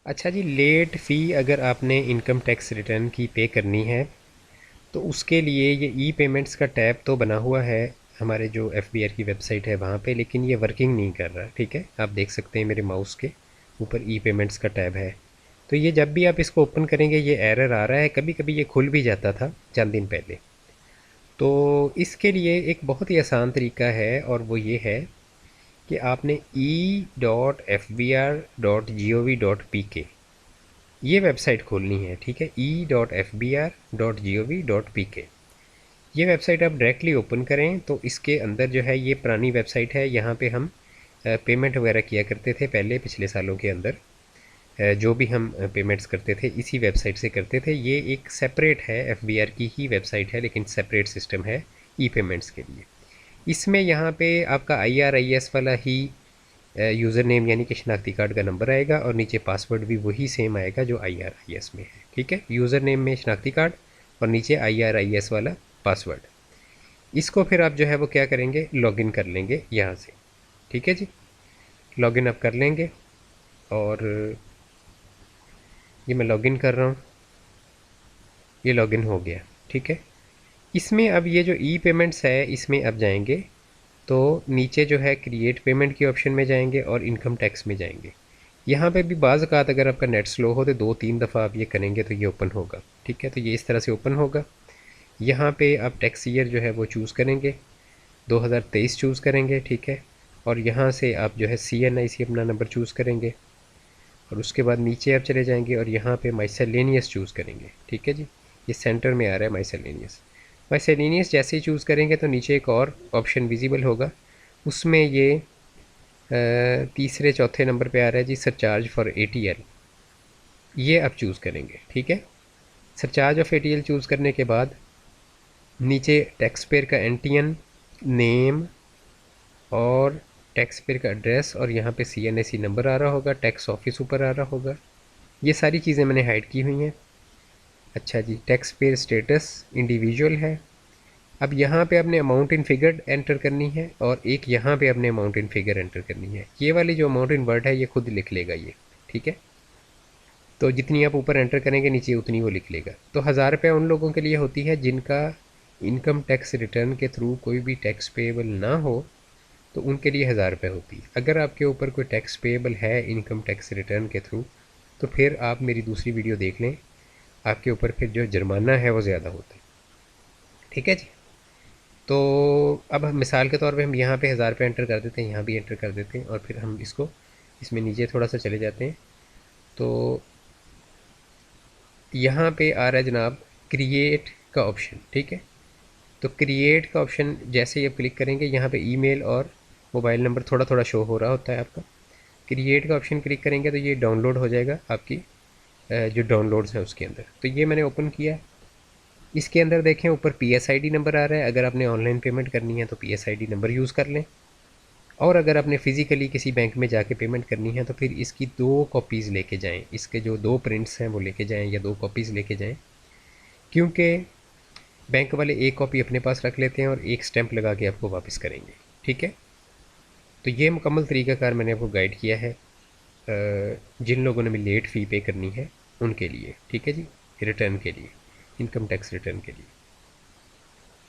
अच्छा जी, लेट फ़ी अगर आपने इनकम टैक्स रिटर्न की पे करनी है तो उसके लिए ये ई पेमेंट्स का टैब तो बना हुआ है हमारे जो एफबीआर की वेबसाइट है वहाँ पे, लेकिन ये वर्किंग नहीं कर रहा। ठीक है, आप देख सकते हैं मेरे माउस के ऊपर ई पेमेंट्स का टैब है। तो ये जब भी आप इसको ओपन करेंगे ये एरर आ रहा है। कभी कभी ये खुल भी जाता था चंद दिन पहले। तो इसके लिए एक बहुत ही आसान तरीका है और वो ये है कि आपने e.fbr.gov.pk ये वेबसाइट खोलनी है। ठीक है, e.fbr.gov.pk ये वेबसाइट आप डायरेक्टली ओपन करें तो इसके अंदर जो है ये पुरानी वेबसाइट है। यहाँ पे हम पेमेंट वगैरह किया करते थे पहले पिछले सालों के अंदर। जो भी हम पेमेंट्स करते थे इसी वेबसाइट से करते थे। ये एक सेपरेट है, एफबीआर की ही वेबसाइट है लेकिन सेपरेट सिस्टम है ई पेमेंट्स के लिए। इसमें यहाँ पे आपका IRIS वाला ही यूज़र नेम यानी कि शनाख्ती कार्ड का नंबर आएगा और नीचे पासवर्ड भी वही सेम आएगा जो IRIS में है। ठीक है, यूज़र नेम में शनाख्ती कार्ड और नीचे IRIS वाला पासवर्ड। इसको फिर आप जो है वो क्या करेंगे, लॉगिन कर लेंगे यहाँ से। ठीक है जी, लॉगिन आप कर लेंगे और ये मैं लॉगिन कर रहा हूँ। ये लॉगिन हो गया। ठीक है, इसमें अब ये जो ई पेमेंट्स है इसमें अब जाएंगे तो नीचे जो है क्रिएट पेमेंट की ऑप्शन में जाएंगे और इनकम टैक्स में जाएंगे। यहाँ पे भी बाज़ औक़ात अगर आपका नेट स्लो हो तो 2-3 दफ़ा आप ये करेंगे तो ये ओपन होगा। ठीक है, तो ये इस तरह से ओपन होगा। यहाँ पे आप टैक्स ईयर जो है वो चूज़ करेंगे, 2023 चूज़ करेंगे। ठीक है, और यहाँ से आप जो है CNIC अपना नंबर चूज़ करेंगे और उसके बाद नीचे आप चले जाएंगे और यहाँ पे माइसेलेनियस चूज़ करेंगे। ठीक है जी, ये सेंटर में आ रहा है माइसेलेनियस। माइसेलेनियस जैसे ही चूज़ करेंगे तो नीचे एक और ऑप्शन विजिबल होगा, उसमें ये तीसरे चौथे नंबर पे आ रहा है जी सरचार्ज फॉर ATL। ये आप चूज़ करेंगे। ठीक है, सरचार्ज ऑफ ATL चूज़ करने के बाद नीचे टैक्स पेयर का एंटियन नेम और टैक्स पेयर का एड्रेस और यहाँ पे CNAC नंबर आ रहा होगा, टैक्स ऑफिस ऊपर आ रहा होगा। ये सारी चीज़ें मैंने हाइड की हुई हैं। अच्छा जी, टैक्स पेयर स्टेटस इंडिविजुअल है। अब यहाँ पे आपने अमाउंट इन फिगर एंटर करनी है और एक यहाँ पे आपने अमाउंट इन फिगर एंटर करनी है। ये वाली जो अमाउंट इन वर्ड है ये खुद लिख लेगा ये। ठीक है, तो जितनी आप ऊपर एंटर करेंगे नीचे उतनी वो लिख लेगा। तो 1000 रुपये उन लोगों के लिए होती है जिनका इनकम टैक्स रिटर्न के थ्रू कोई भी टैक्स पेएबल ना हो, तो उनके लिए 1000 रुपये होती है। अगर आपके ऊपर कोई टैक्स पेएबल है इनकम टैक्स रिटर्न के थ्रू तो फिर आप मेरी दूसरी वीडियो देख लें, आपके ऊपर फिर जो जुर्माना है वो ज़्यादा होता है। ठीक है जी, तो अब हम मिसाल के तौर पे हम यहाँ पे 1000 रुपये एंटर कर देते हैं, यहाँ भी एंटर कर देते हैं और फिर हम इसको इसमें नीचे थोड़ा सा चले जाते हैं। तो यहाँ पे आ रहा है जनाब क्रिएट का ऑप्शन। ठीक है, तो क्रिएट का ऑप्शन जैसे ही आप क्लिक करेंगे यहाँ पे ईमेल और मोबाइल नंबर थोड़ा थोड़ा शो हो रहा होता है आपका। क्रिएट का ऑप्शन क्लिक करेंगे तो ये डाउनलोड हो जाएगा आपकी जो डाउनलोड्स हैं उसके अंदर। तो ये मैंने ओपन किया। इसके अंदर देखें ऊपर PSID नंबर आ रहा है। अगर आपने ऑनलाइन पेमेंट करनी है तो PSID नंबर यूज़ कर लें, और अगर आपने फ़िज़िकली किसी बैंक में जाके पेमेंट करनी है तो फिर इसकी 2 कॉपीज़ लेके जाएं। इसके जो 2 प्रिंट्स हैं वो लेके जाएं या 2 कॉपीज़ लेके जाएं, क्योंकि बैंक वाले एक कॉपी अपने पास रख लेते हैं और एक स्टैंप लगा के आपको वापस करेंगे। ठीक है, तो ये मुकम्मल तरीक़ाकार मैंने आपको गाइड किया है जिन लोगों ने भी लेट फ़ी पे करनी है उनके लिए। ठीक है जी, रिटर्न के लिए, इनकम टैक्स रिटर्न के लिए।